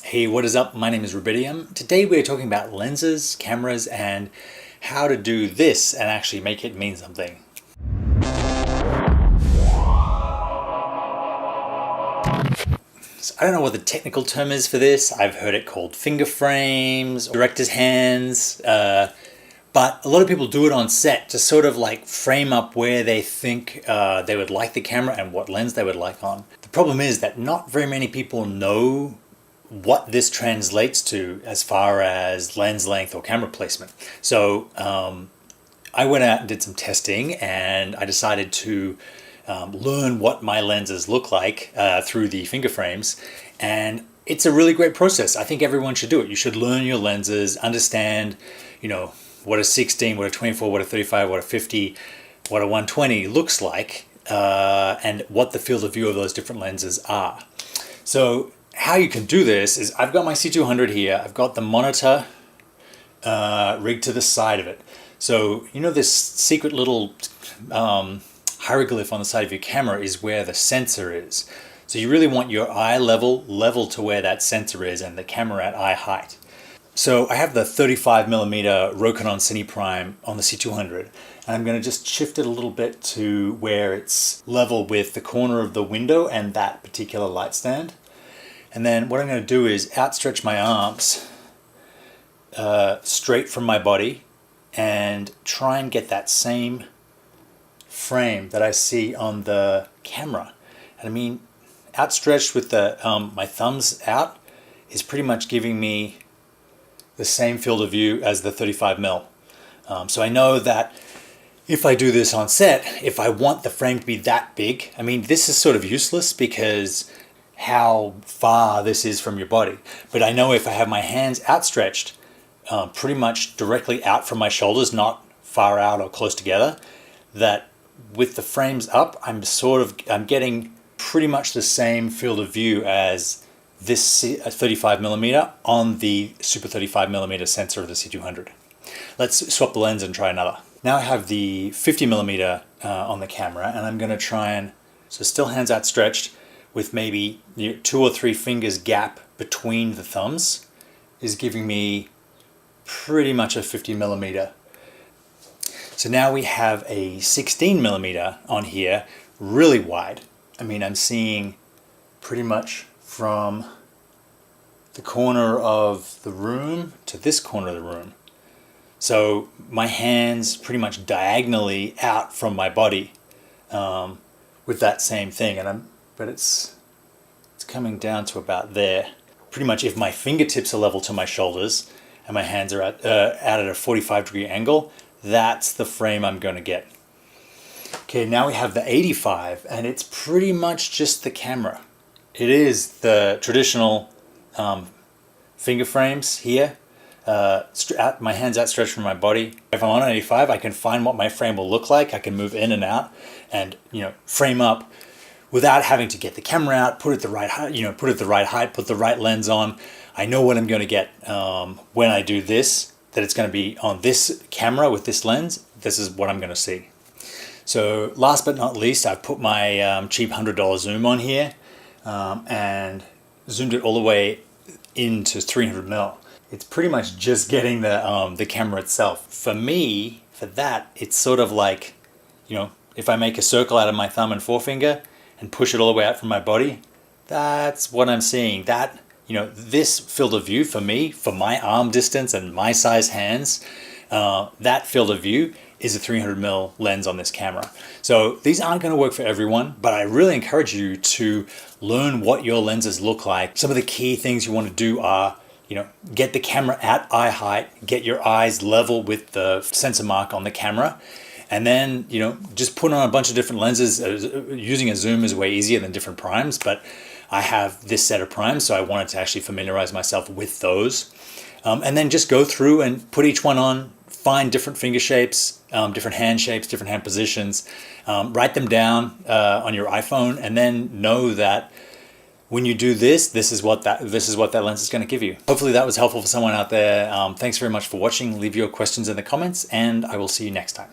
Hey, what is up? My name is Rubidium. Today we are talking about lenses, cameras, and how to do this and actually make it mean something. So I don't know what the technical term is for this. I've heard it called finger frames, director's hands, but a lot of people do it on set to sort of like frame up where they think they would like the camera and what lens they would like on. The problem is that not very many people know what this translates to as far as lens length or camera placement. So I went out and did some testing, and I decided to learn what my lenses look like through the finger frames, and it's a really great process. I think everyone should do it. You should learn your lenses, understand, what a 16, what a 24, what a 35, what a 50, what a 120 looks like, and what the field of view of those different lenses are. So how you can do this is I've got my C200 here. I've got the monitor rigged to the side of it. So this secret little hieroglyph on the side of your camera is where the sensor is. So you really want your eye level to where that sensor is and the camera at eye height. So I have the 35mm Rokinon Cine Prime on the C200, and I'm going to just shift it a little bit to where it's level with the corner of the window and that particular light stand. And then what I'm going to do is outstretch my arms straight from my body and try and get that same frame that I see on the camera. And I mean, outstretched with the my thumbs out is pretty much giving me the same field of view as the 35mm. So I know that if I do this on set, if I want the frame to be that big, I mean, this is sort of useless because how far this is from your body. But I know if I have my hands outstretched, pretty much directly out from my shoulders, not far out or close together, that with the frames up, I'm getting pretty much the same field of view as this 35mm on the Super 35mm sensor of the C200. Let's swap the lens and try another. Now I have the 50mm on the camera, and I'm going to try and, so still hands outstretched, with maybe 2 or 3 fingers gap between the thumbs, is giving me pretty much a 50mm. So now we have a 16mm on here, really wide. I mean, I'm seeing pretty much from the corner of the room to this corner of the room. So my hands pretty much diagonally out from my body with that same thing, but it's coming down to about there. Pretty much if my fingertips are level to my shoulders and my hands are out at a 45-degree angle, that's the frame I'm going to get. Okay, now we have the 85, and it's pretty much just the camera. It is the traditional finger frames here. My hands outstretched from my body. If I'm on an 85, I can find what my frame will look like. I can move in and out and frame up without having to get the camera out, put it the right height, put the right lens on. I know what I'm going to get when I do this, that it's going to be on this camera with this lens. This is what I'm going to see. So last but not least, I've put my cheap $100 zoom on here and zoomed it all the way into 300mm. It's pretty much just getting the camera itself. For me, for that, it's sort of like, if I make a circle out of my thumb and forefinger and push it all the way out from my body, that's what I'm seeing. That, this field of view for me, for my arm distance and my size hands, that field of view is a 300mm lens on this camera. So these aren't going to work for everyone, but I really encourage you to learn what your lenses look like. Some of the key things you want to do are, get the camera at eye height, get your eyes level with the sensor mark on the camera, and then, just put on a bunch of different lenses. Using a zoom is way easier than different primes, but I have this set of primes, so I wanted to actually familiarize myself with those. And then just go through and put each one on, find different finger shapes, different hand shapes, different hand positions, write them down on your iPhone, and then know that when you do this is what that lens is going to give you. Hopefully that was helpful for someone out there. Thanks very much for watching. Leave your questions in the comments, and I will see you next time.